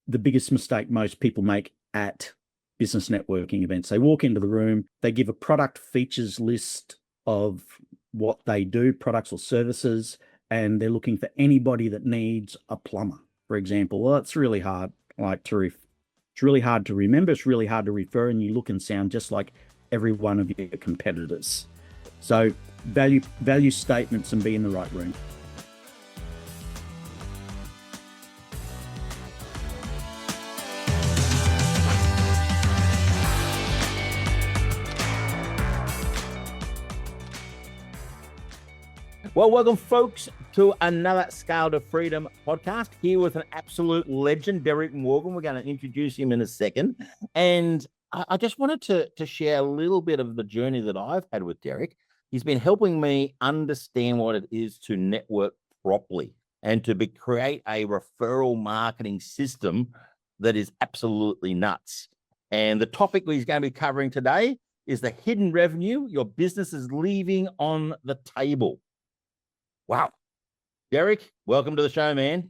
the biggest mistake most people make at business networking events. They walk into the room, they give a product features list of what they do, products or services, and they're looking for anybody that needs a plumber, for example. Well, it's really hard, it's really hard to remember, it's really hard to refer, and you look and sound just like every one of your competitors. So value statements and be in the right room. Well, welcome, folks, to another Scale to Freedom podcast. Here with an absolute legend, Derek Morgan. We're going to introduce him in a second. And I just wanted to share a little bit of the journey that I've had with Derek. He's been helping me understand what it is to network properly and to create a referral marketing system that is absolutely nuts. And the topic he's going to be covering today is the hidden revenue your business is leaving on the table. Wow. Derek, welcome to the show, man.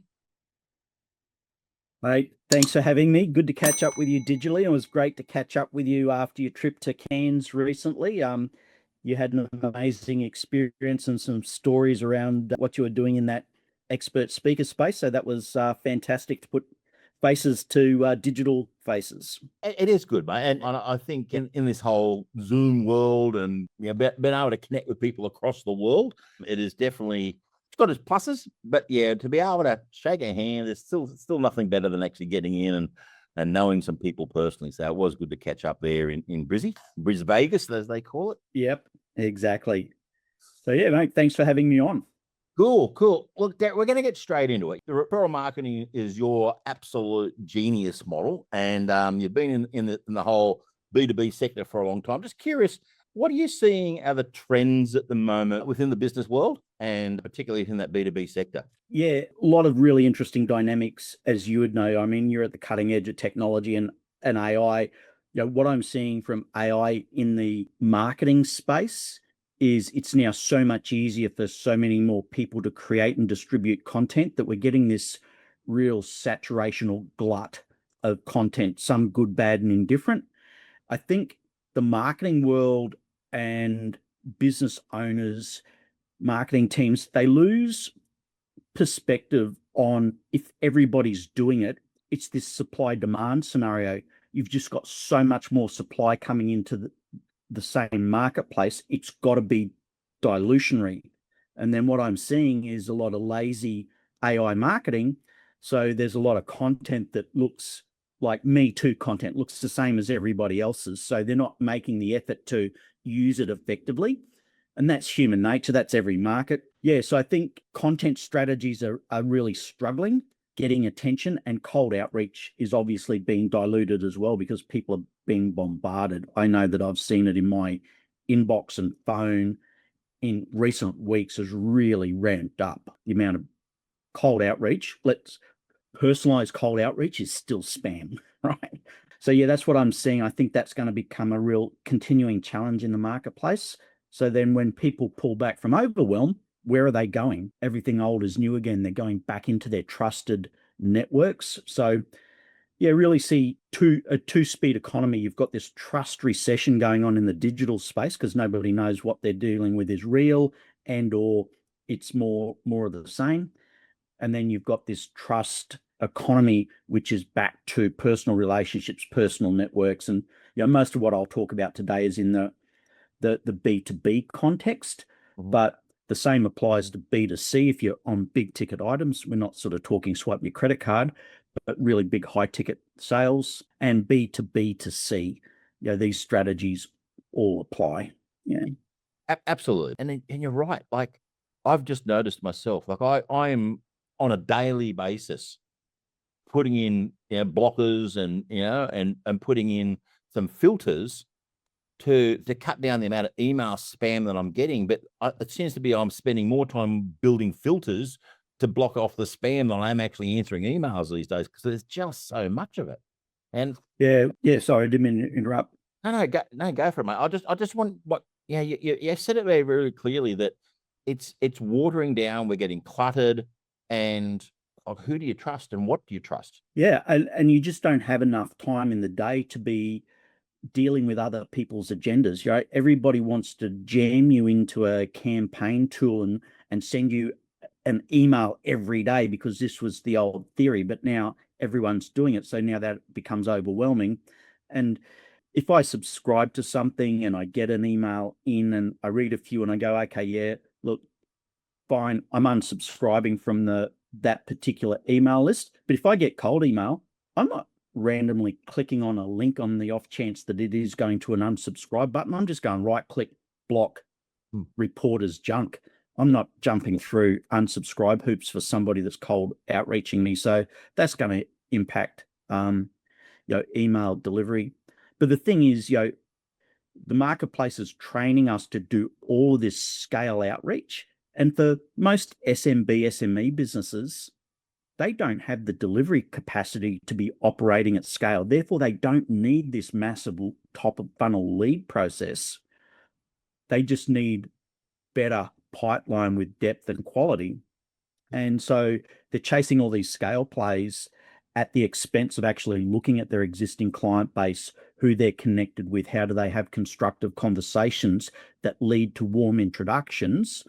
Mate, thanks for having me. Good to catch up with you digitally. It was great to catch up with you after your trip to Cairns recently. You had an amazing experience and some stories around what you were doing in that expert speaker space. So that was fantastic to put faces to digital faces. It is good, mate. And I think in this whole Zoom world and being able to connect with people across the world, it is definitely, it's got its pluses, but yeah, to be able to shake a hand, there's still nothing better than actually getting in and knowing some people personally. So it was good to catch up there in Bris Vegas, as they call it. Yep, exactly. So yeah, mate, thanks for having me on. Cool. Look, Derek, we're going to get straight into it. The referral marketing is your absolute genius model, and you've been in the whole B2B sector for a long time. Just curious, what are you seeing are the trends at the moment within the business world, and particularly in that B2B sector? Yeah, a lot of really interesting dynamics, as you would know. I mean, you're at the cutting edge of technology and AI. You know, what I'm seeing from AI in the marketing space is it's now so much easier for so many more people to create and distribute content that we're getting this real saturation or glut of content, some good, bad, and indifferent. I think the marketing world and business owners, marketing teams, they lose perspective on if everybody's doing it. It's this supply demand scenario. You've just got so much more supply coming into the same marketplace. It's got to be dilutionary. And then what I'm seeing is a lot of lazy AI marketing. So there's a lot of content that looks like Me Too content, looks the same as everybody else's. So they're not making the effort to use it effectively. And that's human nature. That's every market. Yeah. So I think content strategies are really struggling getting attention, and cold outreach is obviously being diluted as well because people are being bombarded. I know that I've seen it in my inbox and phone in recent weeks has really ramped up. The amount of cold outreach, personalized cold outreach is still spam, right? So yeah, that's what I'm seeing. I think that's going to become a real continuing challenge in the marketplace. So then when people pull back from overwhelm, where are they going? Everything old is new again. They're going back into their trusted networks. So yeah, really see a two-speed economy. You've got this trust recession going on in the digital space because nobody knows what they're dealing with is real and or it's more of the same. And then you've got this trust economy, which is back to personal relationships, personal networks. And most of what I'll talk about today is in the B2B context, but the same applies to B2C. If you're on big ticket items, we're not sort of talking swipe your credit card, but really big high ticket sales, and B2B2C. These strategies all apply. Yeah, Absolutely. And you're right. Like I've just noticed myself, like I am on a daily basis putting in blockers and putting in some filters to cut down the amount of email spam that I'm getting. But it seems to be I'm spending more time building filters to block off the spam than I'm actually answering emails these days because there's just so much of it. And yeah. Sorry, I didn't mean to interrupt. No, go for it, mate. I just want what. Yeah, you said it very, very clearly that it's watering down. We're getting cluttered, and who do you trust and what do you trust? Yeah, and you just don't have enough time in the day to be dealing with other people's agendas. Right? Everybody wants to jam you into a campaign tool and send you an email every day because this was the old theory, but now everyone's doing it. So now that becomes overwhelming. And if I subscribe to something and I get an email in and I read a few and I go, okay, yeah, look, fine, I'm unsubscribing from that particular email list. But if I get cold email, I'm not randomly clicking on a link on the off chance that it is going to an unsubscribe button. I'm just going right click, block, report as junk. I'm not jumping through unsubscribe hoops for somebody that's cold outreaching me. So that's going to impact email delivery. But the thing is, the marketplace is training us to do all this scale outreach. And for most SME businesses, they don't have the delivery capacity to be operating at scale. Therefore, they don't need this massive top of funnel lead process. They just need better pipeline with depth and quality. And so they're chasing all these scale plays at the expense of actually looking at their existing client base, who they're connected with, how do they have constructive conversations that lead to warm introductions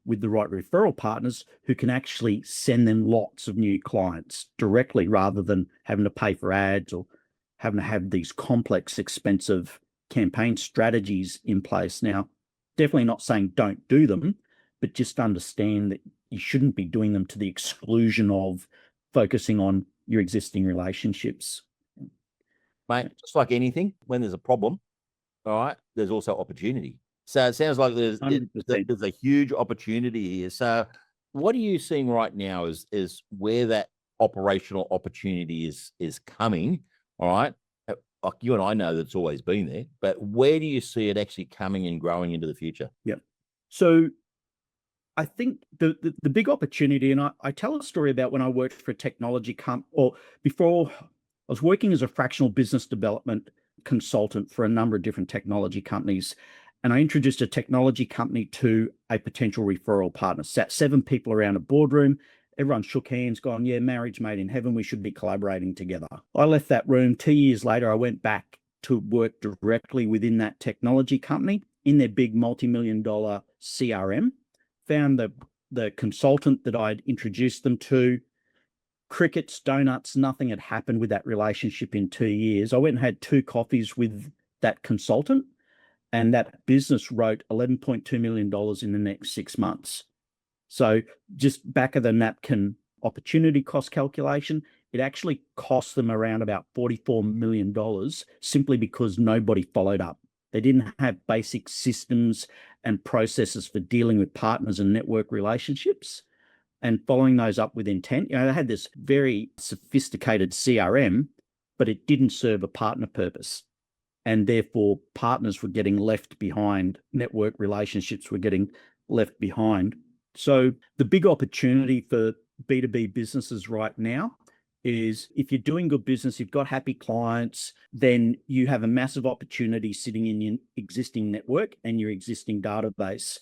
with the right referral partners who can actually send them lots of new clients directly rather than having to pay for ads or having to have these complex, expensive campaign strategies in place. Now, definitely not saying don't do them, but just understand that you shouldn't be doing them to the exclusion of focusing on your existing relationships. Mate, just like anything, when there's a problem, all right, there's also opportunity. So it sounds like there's a huge opportunity here. So what are you seeing right now is where that operational opportunity is coming, all right? Like you and I know that's always been there, but where do you see it actually coming and growing into the future? Yep. So I think the big opportunity, and I tell a story about when I worked for a technology company, or before I was working as a fractional business development consultant for a number of different technology companies. And I introduced a technology company to a potential referral partner. Sat 7 people around a boardroom. Everyone shook hands, gone, yeah, marriage made in heaven. We should be collaborating together. I left that room. 2 years later, I went back to work directly within that technology company in their big multi-million-dollar CRM. Found the consultant that I'd introduced them to. Crickets, donuts, nothing had happened with that relationship in 2 years. I went and had 2 coffees with that consultant, and that business wrote $11.2 million in the next 6 months. So just back of the napkin opportunity cost calculation, it actually cost them around about $44 million simply because nobody followed up. They didn't have basic systems and processes for dealing with partners and network relationships and following those up with intent. They had this very sophisticated CRM, but it didn't serve a partner purpose. And therefore, partners were getting left behind. Network relationships were getting left behind. So the big opportunity for B2B businesses right now is if you're doing good business, you've got happy clients, then you have a massive opportunity sitting in your existing network and your existing database.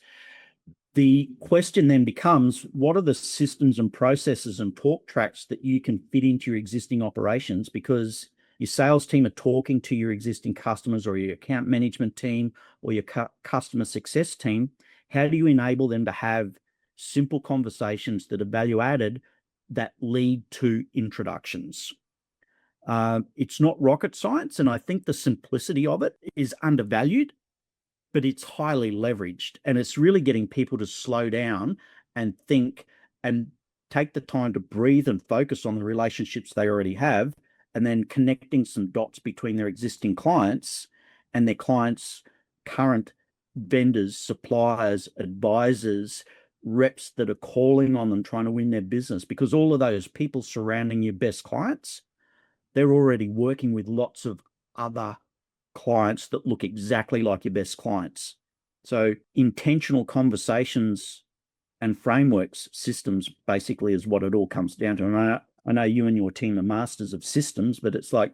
The question then becomes, what are the systems and processes and talk tracks that you can fit into your existing operations? Because your sales team are talking to your existing customers or your account management team or your customer success team. How do you enable them to have simple conversations that are value added that lead to introductions? It's not rocket science, and I think the simplicity of it is undervalued, but it's highly leveraged, and it's really getting people to slow down and think and take the time to breathe and focus on the relationships they already have, and then connecting some dots between their existing clients and their clients' current vendors, suppliers, advisors, reps that are calling on them, trying to win their business, because all of those people surrounding your best clients, they're already working with lots of other clients that look exactly like your best clients. So intentional conversations and frameworks, systems, basically is what it all comes down to. And I know you and your team are masters of systems, but it's like,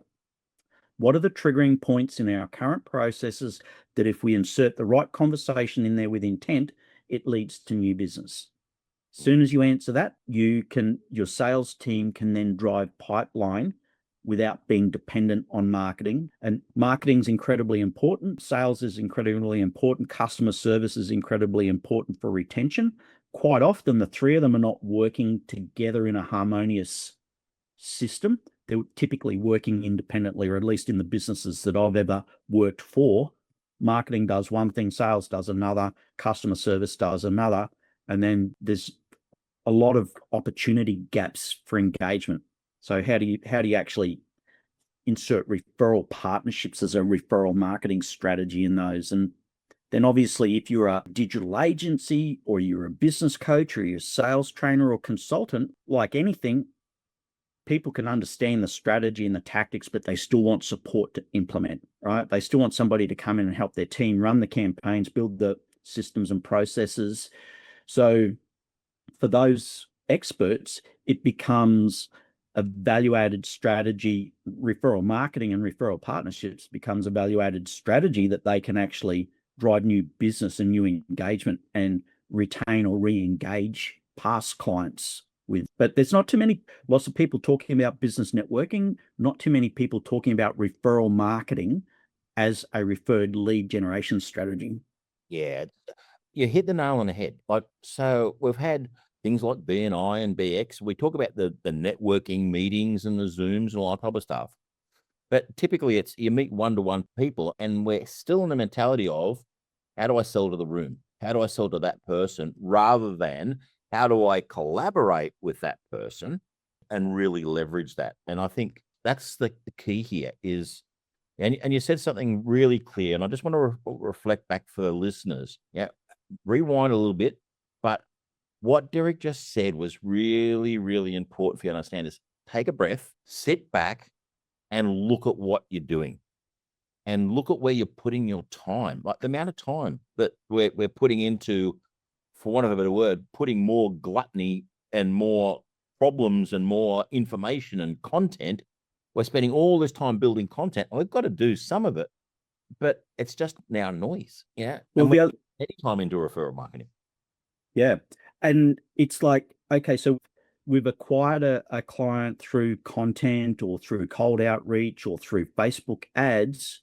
what are the triggering points in our current processes that if we insert the right conversation in there with intent, it leads to new business? Soon as you answer that, your sales team can then drive pipeline without being dependent on marketing. And marketing is incredibly important. Sales is incredibly important. Customer service is incredibly important for retention. Quite often, the three of them are not working together in a harmonious system. They're typically working independently, or at least in the businesses that I've ever worked for. Marketing does one thing, sales does another, customer service does another, and then there's a lot of opportunity gaps for engagement. So how do you actually insert referral partnerships as a referral marketing strategy in those? And then obviously, if you're a digital agency or you're a business coach or you're a sales trainer or consultant, like anything, people can understand the strategy and the tactics, but they still want support to implement, right? They still want somebody to come in and help their team run the campaigns, build the systems and processes. So for those experts, it becomes a value-added strategy. Referral marketing and referral partnerships becomes a value-added strategy that they can actually drive new business and new engagement and retain or re-engage past clients with. But there's not too many, lots of people talking about business networking, not too many people talking about referral marketing as a referred lead generation strategy. Yeah, you hit the nail on the head. Like, so we've had things like BNI and BX. We talk about the networking meetings and the Zooms and all that type of stuff. But typically it's you meet one-to-one people, and we're still in the mentality of how do I sell to the room? How do I sell to that person, rather than how do I collaborate with that person and really leverage that? And I think that's the key here is, and you said something really clear, and I just want to reflect back for the listeners. Yeah, rewind a little bit, but what Derek just said was really, really important for you to understand is take a breath, sit back, and look at what you're doing. And look at where you're putting your time, like the amount of time that we're putting into, for want of a better word, putting more gluttony and more problems and more information and content. We're spending all this time building content. We've got to do some of it, but it's just now noise. Yeah. Well, and the other, any time into referral marketing. yeah. And it's like, okay, so we've acquired a client through content or through cold outreach or through Facebook ads.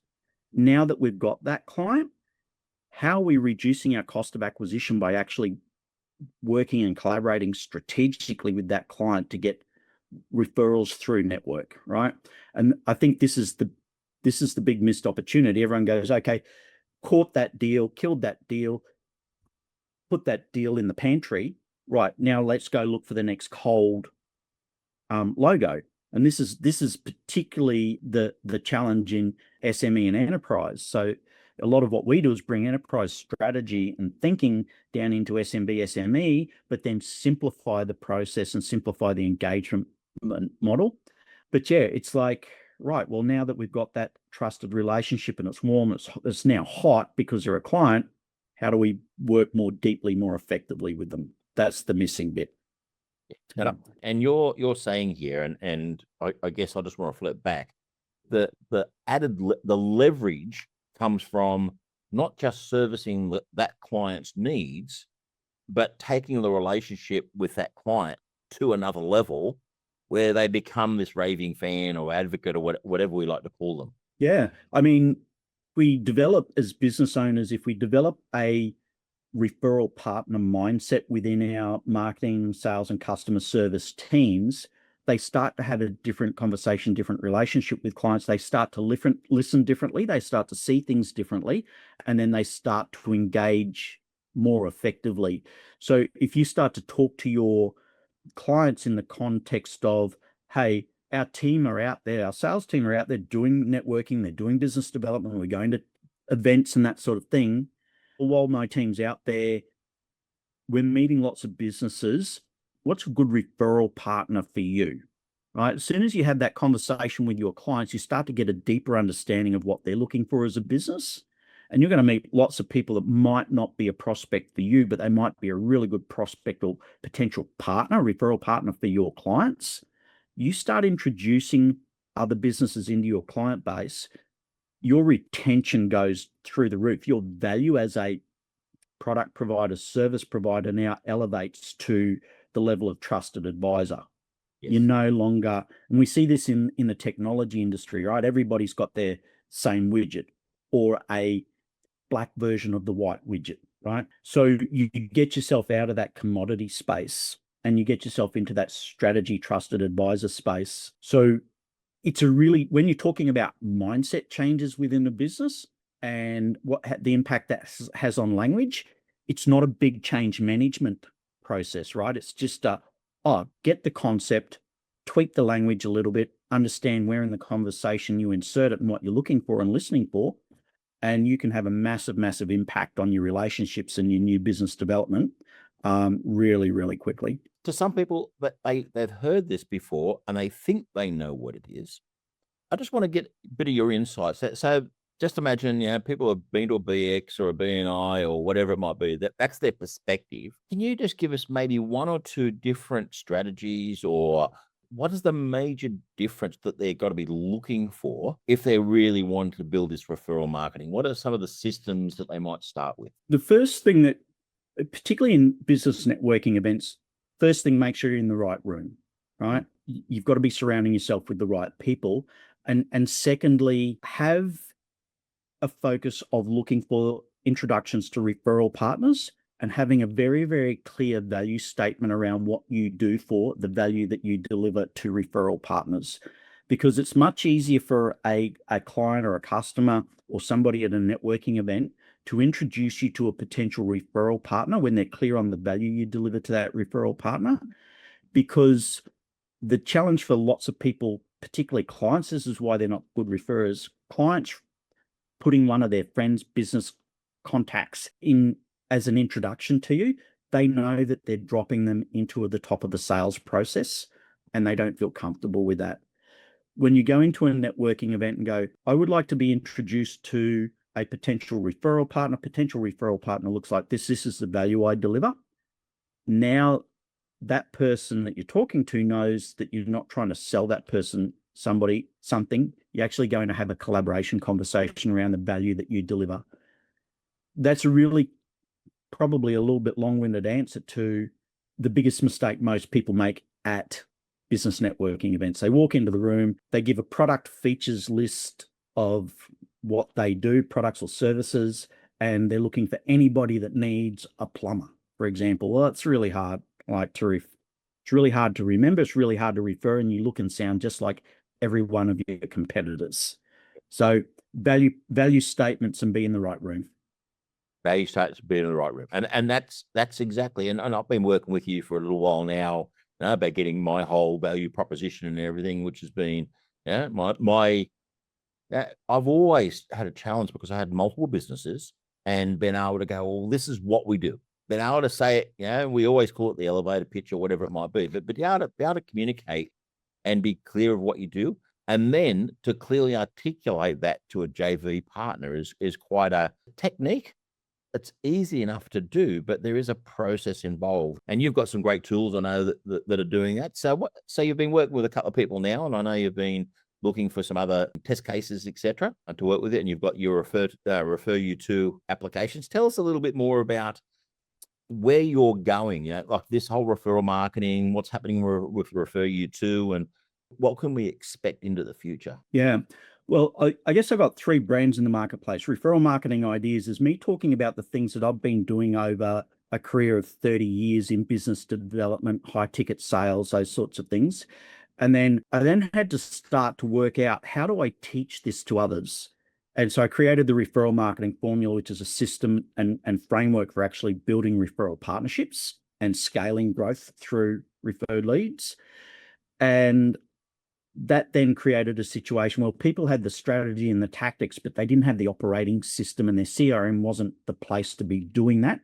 Now that we've got that client, how are we reducing our cost of acquisition by actually working and collaborating strategically with that client to get referrals through network, right? And I think this is the big missed opportunity. Everyone goes, okay, caught that deal, killed that deal, put that deal in the pantry. Right, now let's go look for the next cold logo. And this is particularly the challenge in SME and enterprise. So a lot of what we do is bring enterprise strategy and thinking down into SMB, SME, but then simplify the process and simplify the engagement model. But yeah, it's like, right, well, now that we've got that trusted relationship and it's warm, it's now hot because they're a client, how do we work more deeply, more effectively with them? That's the missing bit. And you're saying here, and I guess I just want to flip back, the leverage comes from not just servicing that client's needs, but taking the relationship with that client to another level where they become this raving fan or advocate or whatever we like to call them. Yeah. I mean, we develop as business owners, if we develop a referral partner mindset within our marketing, sales, and customer service teams, they start to have a different conversation, different relationship with clients. They start to listen differently. They start to see things differently, and then they start to engage more effectively. So if you start to talk to your clients in the context of, hey, our team are out there, our sales team are out there doing networking, they're doing business development, we're going to events and that sort of thing. While my team's out there, we're meeting lots of businesses. What's a good referral partner for you? Right? As soon as you have that conversation with your clients, you start to get a deeper understanding of what they're looking for as a business. And you're going to meet lots of people that might not be a prospect for you, but they might be a really good prospect or potential partner, referral partner for your clients. You start introducing other businesses into your client base, your retention goes through the roof. Your value as a product provider, service provider now elevates to the level of trusted advisor. Yes. You're no longer, and we see this in the technology industry, right? Everybody's got their same widget or a black version of the white widget, right? So you get yourself out of that commodity space and you get yourself into that strategy trusted advisor space. So it's a really, when you're talking about mindset changes within a business and what the impact that has on language, it's not a big change management process, right? It's just get the concept, tweak the language a little bit, understand where in the conversation you insert it and what you're looking for and listening for, and you can have a massive, massive impact on your relationships and your new business development really, really quickly. To some people, that they've heard this before and they think they know what it is. I just want to get a bit of your insights. So just imagine, people have been to a BX or a BNI or whatever it might be. That's their perspective. Can you just give us maybe one or two different strategies, or what is the major difference that they've got to be looking for if they really want to build this referral marketing? What are some of the systems that they might start with? The first thing that, particularly in business networking events, first thing, make sure you're in the right room, right? You've got to be surrounding yourself with the right people. And secondly, have a focus of looking for introductions to referral partners and having a very, very clear value statement around what you do for the value that you deliver to referral partners. Because it's much easier for a client or a customer or somebody at a networking event to introduce you to a potential referral partner when they're clear on the value you deliver to that referral partner. Because the challenge for lots of people, particularly clients, this is why they're not good referrers, clients putting one of their friends' business contacts in as an introduction to you, they know that they're dropping them into the top of the sales process and they don't feel comfortable with that. When you go into a networking event and go, I would like to be introduced to a potential referral partner looks like this is the value I deliver. Now that person that you're talking to knows that you're not trying to sell that person something. You're actually going to have a collaboration conversation around the value that you deliver. That's a really probably a little bit long-winded answer to the biggest mistake most people make at business networking events. They walk into the room, they give a product features list of what they do, products or services, and they're looking for anybody that needs a plumber, for example. Well, it's really hard, it's really hard to remember, it's really hard to refer, and you look and sound just like every one of your competitors. So value statements and be in the right room. Value statements, be in the right room. And that's exactly, and I've been working with you for a little while now, about getting my whole value proposition and everything, which has been, I've always had a challenge because I had multiple businesses and been able to go, well, this is what we do. Been able to say it, we always call it the elevator pitch or whatever it might be, but be able to communicate and be clear of what you do. And then to clearly articulate that to a JV partner is quite a technique. It's easy enough to do, but there is a process involved. And you've got some great tools, I know, that are doing that. So you've been working with a couple of people now, and I know you've been looking for some other test cases, etc., to work with it. And you've got your refer you to applications. Tell us a little bit more about where you're going, like this whole referral marketing, what's happening with refer you to, and what can we expect into the future? Yeah. Well, I guess I've got three brands in the marketplace. Referral Marketing Ideas is me talking about the things that I've been doing over a career of 30 years in business development, high ticket sales, those sorts of things. And then I had to start to work out, how do I teach this to others? And so I created the Referral Marketing Formula, which is a system and framework for actually building referral partnerships and scaling growth through referred leads. And that then created a situation where people had the strategy and the tactics, but they didn't have the operating system, and their CRM wasn't the place to be doing that.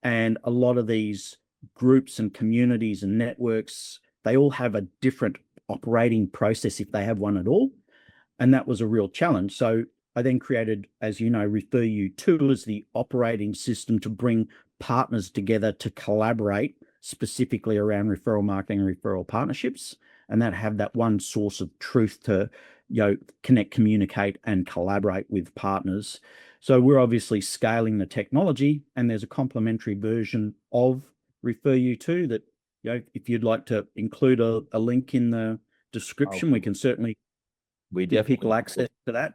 And a lot of these groups and communities and networks, they all have a different operating process if they have one at all. And that was a real challenge. So I then created, as you know, Refer You To as the operating system to bring partners together to collaborate specifically around referral marketing and referral partnerships, and that have that one source of truth to connect, communicate, and collaborate with partners. So we're obviously scaling the technology, and there's a complementary version of Refer You To that, if you'd like to include a link in the description, we can certainly give people access to that.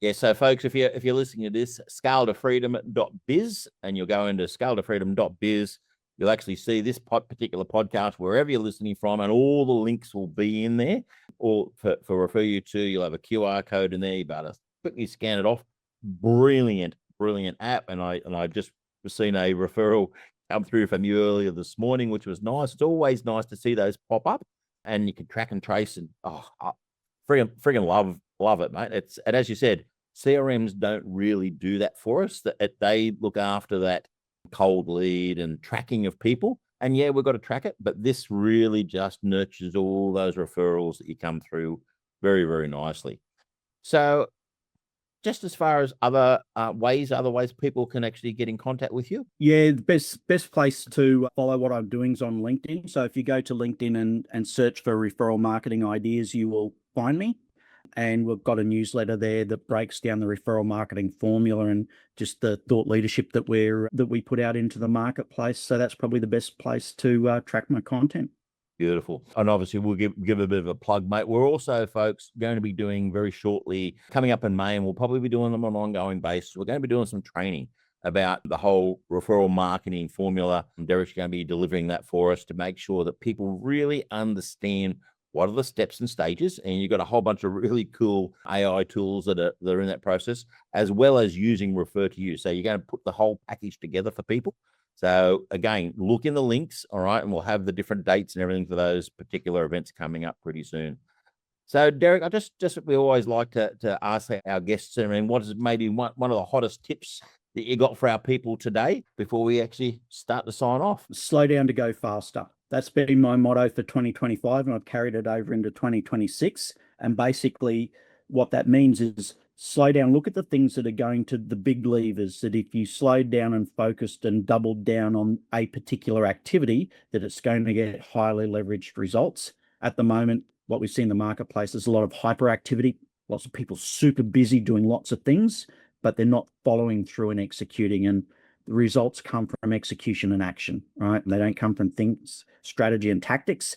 Yeah, so folks, if you're listening to this, scaletofreedom.biz, and you'll go into scaletofreedom.biz, you'll actually see this particular podcast wherever you're listening from, and all the links will be in there. Or for Refer You To, you'll have a QR code in there. You better quickly scan it off. Brilliant app, and I've just seen a referral come through from you earlier this morning, which was nice. It's always nice to see those pop up, and you can track and trace, and friggin' love it, mate. And as you said, CRMs don't really do that for us. They look after that cold lead and tracking of people. And yeah, we've got to track it, but this really just nurtures all those referrals that you come through very, very nicely. So just as far as other ways people can actually get in contact with you. Yeah, the best place to follow what I'm doing is on LinkedIn. So if you go to LinkedIn and search for referral marketing ideas, you will find me. And we've got a newsletter there that breaks down the referral marketing formula and just the thought leadership that we put out into the marketplace. So that's probably the best place to track my content. Beautiful. And obviously we'll give a bit of a plug, mate. We're also, folks, going to be doing very shortly, coming up in May, and we'll probably be doing them on an ongoing basis. We're going to be doing some training about the whole referral marketing formula. And Derek's going to be delivering that for us to make sure that people really understand what are the steps and stages. And you've got a whole bunch of really cool AI tools that are in that process, as well as using Refer To You. So you're going to put the whole package together for people. So again, look in the links, all right, and we'll have the different dates and everything for those particular events coming up pretty soon. So Derek, I just we always like to ask our guests, I mean, what is maybe one of the hottest tips that you got for our people today before we actually start to sign off? Slow down to go faster. That's been my motto for 2025, and I've carried it over into 2026. And basically what that means is slow down, look at the things that are going to the big levers, that if you slowed down and focused and doubled down on a particular activity, that it's going to get highly leveraged results. At the moment, what we see in the marketplace is a lot of hyperactivity, lots of people super busy doing lots of things, but they're not following through and executing. And the results come from execution and action, right? And they don't come from things, strategy and tactics,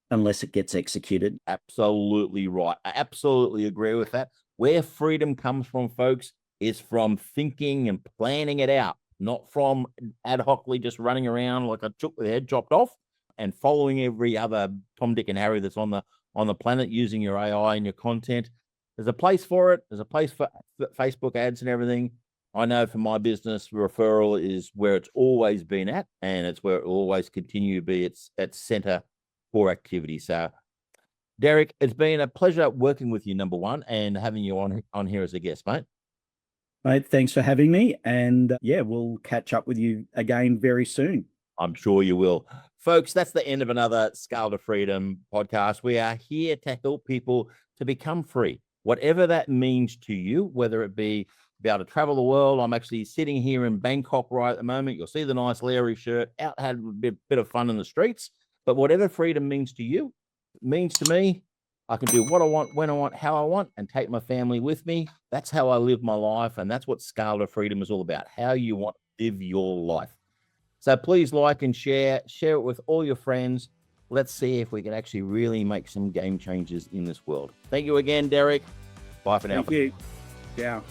unless it gets executed. Absolutely right. I absolutely agree with that. Where freedom comes from, folks, is from thinking and planning it out, not from ad hocly just running around like a chook with the head chopped off and following every other Tom, Dick, and Harry that's on the planet using your AI and your content. There's a place for it. There's a place for Facebook ads and everything. I know for my business, referral is where it's always been at, and it's where it will always continue to be. It's at center for activity. So, Derek, it's been a pleasure working with you, number one, and having you on here as a guest, mate. Mate, thanks for having me. And yeah, we'll catch up with you again very soon. I'm sure you will. Folks, that's the end of another Scale to Freedom podcast. We are here to help people to become free, whatever that means to you, whether it be able to travel the world. I'm actually sitting here in Bangkok right at the moment. You'll see the nice Larry shirt, out had a bit of fun in the streets. But whatever freedom means to you, it means to me. I can do what I want, when I want, how I want, and take my family with me. That's how I live my life. And that's what Scale to Freedom is all about, how you want to live your life. So please like and share it with all your friends. Let's see if we can actually really make some game changers in this world. Thank you again, Derek. Bye for now. Thank you. Yeah.